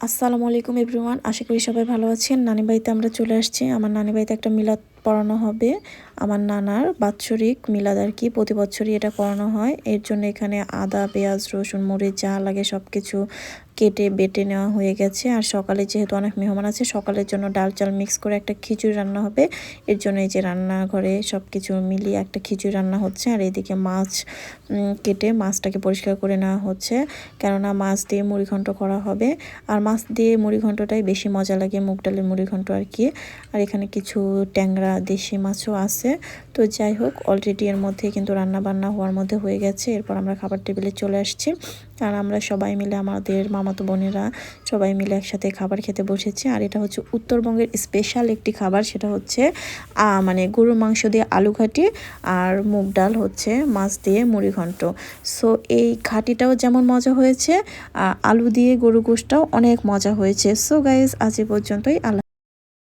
আসসালামু আলাইকুম এভরিওয়ান, আশা করি সবাই ভালো আছেন। নানি বাড়িতে আমরা চলে আসছি। আমার নানি বাড়িতে একটা মিলাদ পড়ানো হবে। আমার নানার বাৎসরিক মিলাদ আর কি, প্রতি বছরই এটা করানো হয়। এর জন্য এখানে আদা, পেঁয়াজ, রসুন, মরিচ যা লাগে সব কিছু কেটে বেটে নেওয়া হয়ে গেছে। আর সকালে যেহেতু অনেক মেহমান আছে, সকালের জন্য ডাল চাল মিক্স করে একটা খিচুড়ি রান্না হবে। এর জন্য এই যে রান্নাঘরে সব কিছু মিলিয়ে একটা খিচুড়ি রান্না হচ্ছে। আর এদিকে মাছ কেটে মাছটাকে পরিষ্কার করে নেওয়া হচ্ছে, কেননা মাছ দিয়ে মুড়িঘণ্ট করা হবে। আর মাছ দিয়ে মুড়িঘণ্টটাই বেশি মজা লাগে, মুগ ডালের মুড়িঘণ্ট আর কি। আর এখানে কিছু ট্যাংরা দেশি মাছও আছে। তো যাই হোক, অলরেডি এর মধ্যে কিন্তু রান্না বান্না হওয়ার মধ্যে হয়ে গেছে। এরপর আমরা খাবার টেবিলে চলে আসছি। আর আমরা সবাই মিলে, আমাদের মামাতো বোনেরা সবাই মিলে একসাথে খাবার খেতে বসেছি। আর এটা হচ্ছে উত্তরবঙ্গের স্পেশাল একটি খাবার, সেটা হচ্ছে মানে গরুর মাংস দিয়ে আলু ঘাটি আর মুগ ডাল হচ্ছে মাছ দিয়ে মুড়িঘণ্ট। সো এই ঘাটিটাও যেমন মজা হয়েছে, আলু দিয়ে গরু গোশটাও অনেক মজা হয়েছে। সো গাইজ, আজ এ পর্যন্তই। আল্লাহ।